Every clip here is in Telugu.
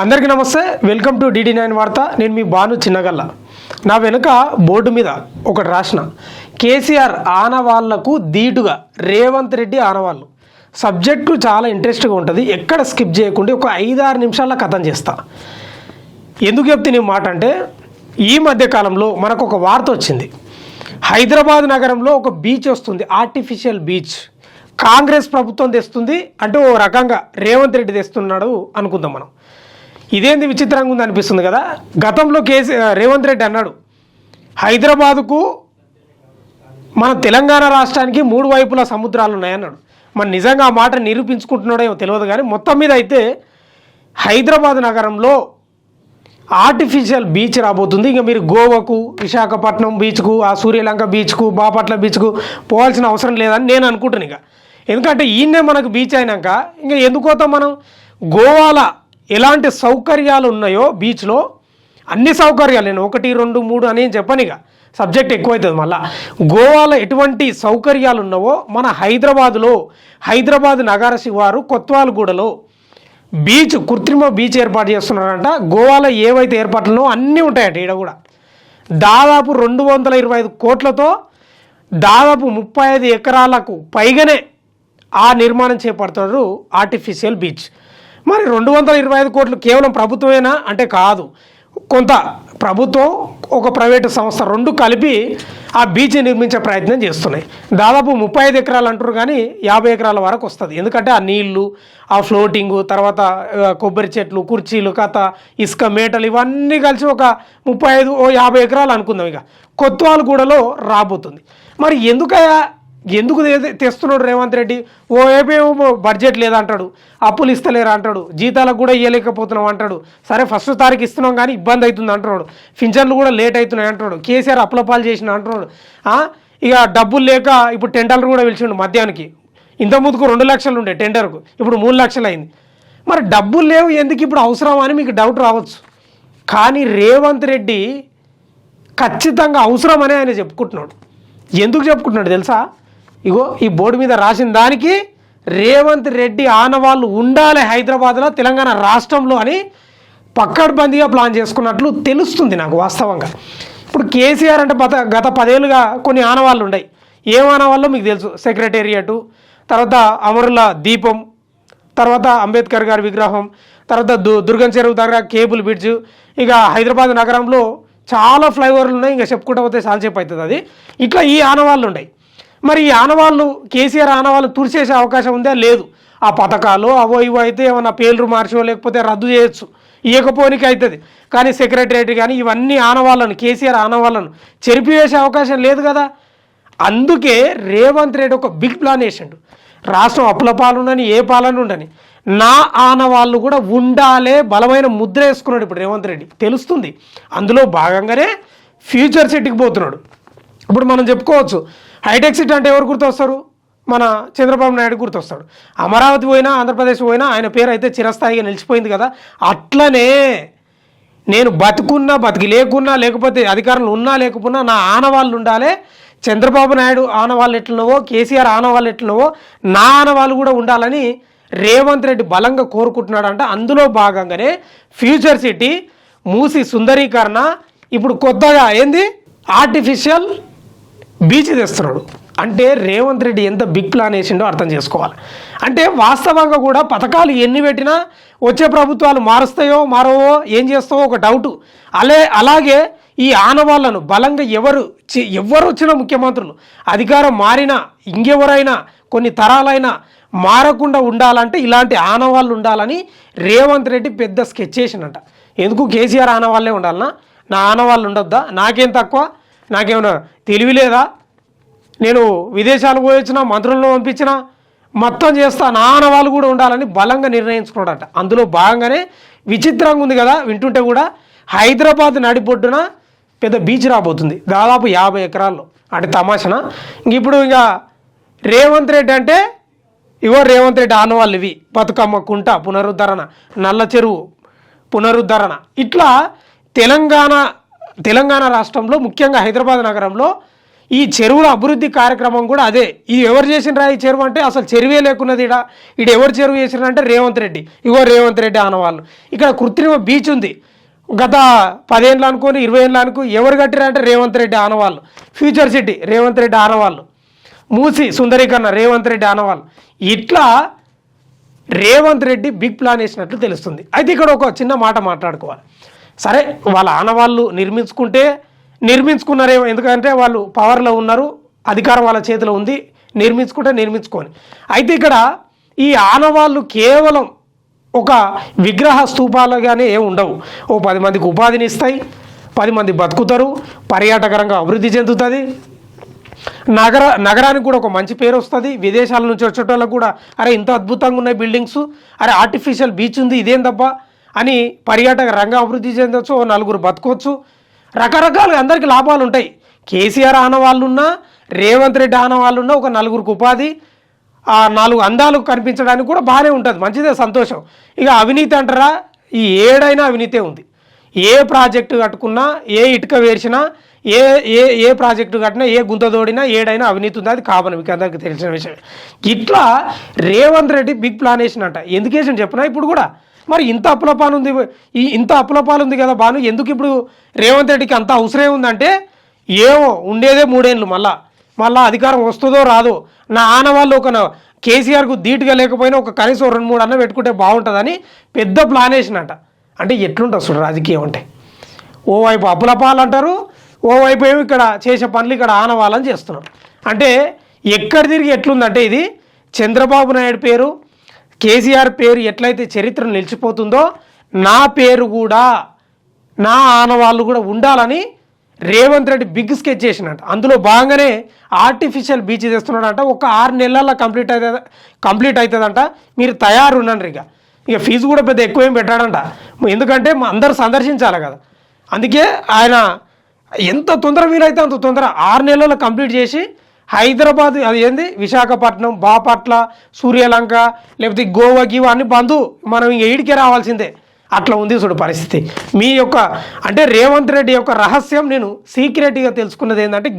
అందరికీ నమస్తే, వెల్కమ్ టు DD9 వార్త. నేను మీ బాను చిన్నగల్ల. నా వెనుక బోర్డు మీద ఒకటి రాసిన కేసీఆర్ ఆనవాళ్లకు ధీటుగా రేవంత్ రెడ్డి ఆనవాళ్ళు. సబ్జెక్టు చాలా ఇంట్రెస్ట్గా ఉంటుంది, ఎక్కడ స్కిప్ చేయకుండా ఒక 5-6 నిమిషాల్లో కథం చేస్తా. ఎందుకు చెప్తే నీ మాట అంటే, ఈ మధ్యకాలంలో మనకు ఒక వార్త వచ్చింది. హైదరాబాద్ నగరంలో ఒక బీచ్ వస్తుంది, ఆర్టిఫిషియల్ బీచ్. కాంగ్రెస్ ప్రభుత్వం తెస్తుంది అంటే ఓ రకంగా రేవంత్ రెడ్డి తెస్తున్నాడు అనుకుందాం మనం. ఇదేంది విచిత్రంగా ఉంది అనిపిస్తుంది కదా. గతంలో రేవంత్ రెడ్డి అన్నాడు, హైదరాబాదుకు మన తెలంగాణ రాష్ట్రానికి 3 వైపుల సముద్రాలు ఉన్నాయన్నాడు. మరి నిజంగా ఆ మాట నిరూపించుకుంటున్నాడో తెలియదు, కానీ మొత్తం మీద అయితే హైదరాబాద్ నగరంలో ఆర్టిఫిషియల్ బీచ్ రాబోతుంది. ఇంకా మీరు గోవాకు, విశాఖపట్నం బీచ్కు, ఆ సూర్యలంక బీచ్కు, బాపట్ల బీచ్కు పోవాల్సిన అవసరం లేదని నేను అనుకుంటున్నాను. ఇక ఎందుకంటే ఈయనే మనకు బీచ్ అయినాక ఇంకా ఎందుకు పోతాం మనం. గోవాలో ఎలాంటి సౌకర్యాలు ఉన్నాయో బీచ్లో అన్ని సౌకర్యాలు, నేను 1, 2, 3 అని చెప్పను, ఇక సబ్జెక్ట్ ఎక్కువవుతుంది. మళ్ళీ గోవాలో ఎటువంటి సౌకర్యాలు ఉన్నావో మన హైదరాబాద్ నగర శివారు కొత్వాల్గూడలో బీచ్, కృత్రిమ బీచ్ ఏర్పాటు చేస్తున్నారంట. గోవాలో ఏవైతే ఏర్పాట్లునో అన్నీ ఉంటాయంట. ఈడ కూడా దాదాపు 225 కోట్లతో దాదాపు 35 ఎకరాలకు పైగానే ఆ నిర్మాణం చేపడుతున్నారు ఆర్టిఫిషియల్ బీచ్. మరి 225 కోట్లు కేవలం ప్రభుత్వమేనా అంటే కాదు, కొంత ప్రభుత్వం, ఒక ప్రైవేటు సంస్థ 2 కలిపి ఆ బీచ్ నిర్మించే ప్రయత్నం చేస్తున్నాయి. దాదాపు 35 ఎకరాలు అంటారు, కానీ 50 ఎకరాల వరకు వస్తుంది. ఎందుకంటే ఆ నీళ్లు, ఆ ఫ్లోటింగు, తర్వాత కొబ్బరి చెట్లు, కుర్చీలు, కథ, ఇసుక, మేటలు ఇవన్నీ కలిసి ఒక 50 ఎకరాలు అనుకుందాం. ఇక కొత్వాల్గూడలో రాబోతుంది. మరి ఎందుకు తెస్తున్నాడు రేవంత్ రెడ్డి? ఏమేమో బడ్జెట్ లేదంటాడు, అప్పులు ఇస్తలేరు అంటాడు, జీతాలకు కూడా ఇవ్వలేకపోతున్నాం అంటాడు. సరే ఫస్ట్ తారీఖు ఇస్తున్నాం కానీ ఇబ్బంది అవుతుంది అంటున్నాడు, పింఛన్లు కూడా లేట్ అవుతున్నాయి అంటున్నాడు, కేసీఆర్ అప్పులపాలు చేసిన అంటున్నాడు. ఇక డబ్బులు లేక ఇప్పుడు టెండర్లు కూడా పిలిచిండు మధ్యాహ్నానికి. ఇంత ముందుకు 2 లక్షలు ఉండే టెండర్కు, ఇప్పుడు 3 లక్షలు అయింది. మరి డబ్బులు లేవు ఎందుకు ఇప్పుడు అవసరం అని మీకు డౌట్ రావచ్చు. కానీ రేవంత్ రెడ్డి ఖచ్చితంగా అవసరమని ఆయన చెప్పుకుంటున్నాడు. ఎందుకు చెప్పుకుంటున్నాడు తెలుసా? ఇగో ఈ బోర్డు మీద రాసిన దానికి రేవంత్ రెడ్డి ఆనవాళ్ళు ఉండాలి హైదరాబాద్లో, తెలంగాణ రాష్ట్రంలో అని పక్కడ్బందీగా ప్లాన్ చేసుకున్నట్లు తెలుస్తుంది నాకు వాస్తవంగా. ఇప్పుడు కేసీఆర్ అంటే గత 10 ఏళ్ళుగా కొన్ని ఆనవాళ్ళు ఉన్నాయి. ఏం ఆనవాళ్ళో మీకు తెలుసు. సెక్రటేరియటు, తర్వాత అమరుల దీపం, తర్వాత అంబేద్కర్ గారి విగ్రహం, తర్వాత దుర్గం చెరువు దగ్గర కేబుల్ బ్రిడ్జ్. ఇక హైదరాబాద్ నగరంలో చాలా ఫ్లైఓవర్లు ఉన్నాయి, ఇంకా చెప్పుకుంటూ పోతే చాలాసేపు అవుతుంది అది. ఇట్లా ఈ ఆనవాళ్ళు ఉన్నాయి. మరి ఈ ఆనవాళ్ళు, కేసీఆర్ ఆనవాళ్ళు తుడిచేసే అవకాశం ఉందా? లేదు. ఆ పథకాలు అవో ఇవో అయితే ఏమన్నా పేర్లు మార్చో లేకపోతే రద్దు చేయొచ్చు, ఇవ్వకపోనికి అవుతుంది. కానీ సెక్రటరియట్ కానీ ఇవన్నీ ఆనవాళ్ళను, కేసీఆర్ ఆనవాళ్ళను చెరిపివేసే అవకాశం లేదు కదా. అందుకే రేవంత్ రెడ్డి ఒక బిగ్ ప్లాన్ వేసిండు. రాష్ట్రం అప్పుల పాలుండని, ఏ పాలన ఉండని, నా ఆనవాళ్ళు కూడా ఉండాలే బలమైన ముద్ర వేసుకున్నాడు ఇప్పుడు రేవంత్ రెడ్డి, తెలుస్తుంది. అందులో భాగంగానే ఫ్యూచర్ సిటీకి పోతున్నాడు. ఇప్పుడు మనం చెప్పుకోవచ్చు, హైటెక్ సిటీ అంటే ఎవరు గుర్తొస్తారు? మన చంద్రబాబు నాయుడు గుర్తొస్తాడు. అమరావతి పోయినా, ఆంధ్రప్రదేశ్ పోయినా ఆయన పేరు అయితే చిరస్థాయిగా నిలిచిపోయింది కదా. అట్లనే నేను బతికి లేకున్నా, లేకపోతే అధికారంలో ఉన్నా లేకపోయినా నా ఆనవాళ్ళు ఉండాలి. చంద్రబాబు నాయుడు ఆనవాళ్ళు ఎట్లనవో, కేసీఆర్ ఆనవాళ్ళు ఎట్లనవో నా ఆనవాళ్ళు కూడా ఉండాలని రేవంత్ రెడ్డి బలంగా కోరుకుంటున్నాడంట. అందులో భాగంగానే ఫ్యూచర్ సిటీ, మూసి సుందరీకరణ, ఇప్పుడు కొత్తగా ఏంది ఆర్టిఫిషియల్ బీచ్ తెస్తున్నాడు. అంటే రేవంత్ రెడ్డి ఎంత బిగ్ ప్లాన్ వేసిండో అర్థం చేసుకోవాలి. అంటే వాస్తవంగా కూడా పథకాలు ఎన్ని పెట్టినా వచ్చే ప్రభుత్వాలు మారుస్తాయో మారవో, ఏం చేస్తావో ఒక డౌటు. అలాగే ఈ ఆనవాళ్లను బలంగా ఎవరు వచ్చిన ముఖ్యమంత్రులు అధికారం మారినా, ఇంకెవరైనా కొన్ని తరాలైనా మారకుండా ఉండాలంటే ఇలాంటి ఆనవాళ్ళు ఉండాలని రేవంత్ రెడ్డి పెద్ద స్కెచ్ చేసినట్ట. ఎందుకు కేసీఆర్ ఆనవాళ్ళే ఉండాలన్నా, నా ఆనవాళ్ళు ఉండొద్దా? నాకేం తక్కువ? నాకేమైనా తెలివి లేదా? నేను విదేశాలు పోయొచ్చినా, మంత్రులను పంపించినా మొత్తం చేస్తా, నా ఆనవాళ్ళు కూడా ఉండాలని బలంగా నిర్ణయించుకున్నాడట. అందులో భాగంగానే విచిత్రంగా ఉంది కదా వింటుంటే కూడా, హైదరాబాద్ నడిబొడ్డున పెద్ద బీచ్ రాబోతుంది, దాదాపు 50 ఎకరాల్లో. అంటే తమాషనా. ఇప్పుడు రేవంత్ రెడ్డి అంటే రేవంత్ రెడ్డి ఆనవాళ్ళు ఇవి: బతుకమ్మ కుంట పునరుద్ధరణ, నల్ల చెరువు పునరుద్ధరణ. ఇట్లా తెలంగాణ రాష్ట్రంలో, ముఖ్యంగా హైదరాబాద్ నగరంలో ఈ చెరువుల అభివృద్ధి కార్యక్రమం కూడా అదే. ఇది ఎవరు చేసినరా ఈ చెరువు అంటే అసలు చెరువే లేకున్నది. ఇడ ఎవరు చెరువు చేసినారంటే రేవంత్ రెడ్డి. ఇగో రేవంత్ రెడ్డి ఆనవాళ్ళు. ఇక్కడ కృత్రిమ బీచ్ ఉంది. గత 10 ఏళ్ళు అనుకోని 20 ఏళ్ళు అనుకో ఎవరు కట్టిరంటే రేవంత్ రెడ్డి ఆనవాళ్ళు. ఫ్యూచర్ సిటీ రేవంత్ రెడ్డి ఆనవాళ్ళు. మూసి సుందరీకరణ రేవంత్ రెడ్డి ఆనవాళ్ళు. ఇట్లా రేవంత్ రెడ్డి బిగ్ ప్లాన్ వేసినట్లు తెలుస్తుంది. అయితే ఇక్కడ ఒక చిన్న మాట మాట్లాడుకోవాలి. సరే వాళ్ళ ఆనవాళ్ళు నిర్మించుకున్నారేమో, ఎందుకంటే వాళ్ళు పవర్లో ఉన్నారు, అధికారం వాళ్ళ చేతిలో ఉంది, నిర్మించుకొని. అయితే ఇక్కడ ఈ ఆనవాళ్ళు కేవలం ఒక విగ్రహ స్తూపాలుగానే ఏమి ఉండవు. ఓ 10 మందికి ఉపాధిని ఇస్తాయి, 10 మంది బతుకుతారు, పర్యాటకరంగా అభివృద్ధి చెందుతుంది, నగరానికి కూడా ఒక మంచి పేరు వస్తుంది. విదేశాల నుంచి వచ్చేటోళ్ళకు కూడా అరే ఇంత అద్భుతంగా ఉన్నాయి బిల్డింగ్స్, అరే ఆర్టిఫిషియల్ బీచ్ ఉంది ఇదేం తప్ప అని పర్యాటక రంగం అభివృద్ధి చెందవచ్చు, 4 బతుకోవచ్చు, రకరకాలుగా అందరికీ లాభాలు ఉంటాయి. కేసీఆర్ ఆనవాళ్ళున్నా, రేవంత్ రెడ్డి ఆనవాళ్ళున్నా, ఒక 4 ఉపాధి, 4 అందాలు కనిపించడానికి కూడా బాగానే ఉంటుంది, మంచిదే, సంతోషం. ఇక అవినీతి అంటారా, ఈ ఏడైనా అవినీతే ఉంది. ఏ ప్రాజెక్టు కట్టుకున్నా, ఏ ఇటుక వేర్చినా, ఏ ఏ ఏ ప్రాజెక్టు కట్టినా, ఏ గుంత తోడినా ఏడైనా అవినీతి ఉంది. అది కామన్, మీకు అందరికీ తెలిసిన విషయం. ఇట్లా రేవంత్ రెడ్డి బిగ్ ప్లాన్ వేసినట్ట. ఎందుకు వేసిన చెప్పినా ఇప్పుడు కూడా మరి ఇంత అప్పులపాలు ఉంది, ఇంత అప్పులపాలు ఉంది కదా బాను, ఎందుకు ఇప్పుడు రేవంత్ రెడ్డికి అంత అవసరం ఉందంటే ఏమో ఉండేదే 3 ఏళ్ళు, మళ్ళా అధికారం వస్తుందో రాదో, నా ఆనవాళ్ళు ఒక కేసీఆర్కు ధీటుగా లేకపోయినా ఒక కనీసం 2-3 అన్న పెట్టుకుంటే బాగుంటుందని పెద్ద ప్లాన్ వేసినట్ట. అంటే ఎట్లుంటుంది అసలు రాజకీయం అంటే, ఓవైపు అప్పులపాలు అంటారు, ఓవైపు ఏమి ఇక్కడ చేసే పనులు ఇక్కడ ఆనవాళ్ళని చేస్తున్నారు. అంటే ఎక్కడ తిరిగి ఎట్లుందంటే ఇది చంద్రబాబు నాయుడు పేరు, కేసీఆర్ పేరు ఎట్లయితే చరిత్ర నిలిచిపోతుందో నా పేరు కూడా, నా ఆనవాళ్ళు కూడా ఉండాలని రేవంత్ రెడ్డి బిగ్ స్కెచ్ చేసినట్టు. అందులో భాగంగానే ఆర్టిఫిషియల్ బీచ్ తెస్తున్నాడంట. ఒక 6 నెలల్లో కంప్లీట్ అవుతుందంట. మీరు తయారు ఉండండి. ఇక ఫీజు కూడా పెద్ద ఎక్కువ ఏం పెట్టాడంట, ఎందుకంటే అందరూ సందర్శించాలి కదా. అందుకే ఆయన ఎంత తొందర వీలైతే అంత తొందర 6 నెలల్లో కంప్లీట్ చేసి హైదరాబాద్, అది ఏంది విశాఖపట్నం, బాపట్ల, సూర్యలంక, లేకపోతే గోవా గీవా అన్ని బంధు, మనం ఇంక ఈడికే రావాల్సిందే. అట్లా ఉంది చూడు పరిస్థితి. మీ యొక్క అంటే రేవంత్ రెడ్డి యొక్క రహస్యం నేను సీక్రెట్గా తెలుసుకున్నది ఏంటంటే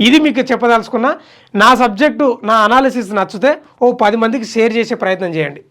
ఇది మీకు చెప్పదలుచుకున్నా. నా సబ్జెక్టు, నా అనాలిసిస్ నచ్చితే ఓ 10 మందికి షేర్ చేసే ప్రయత్నం చేయండి.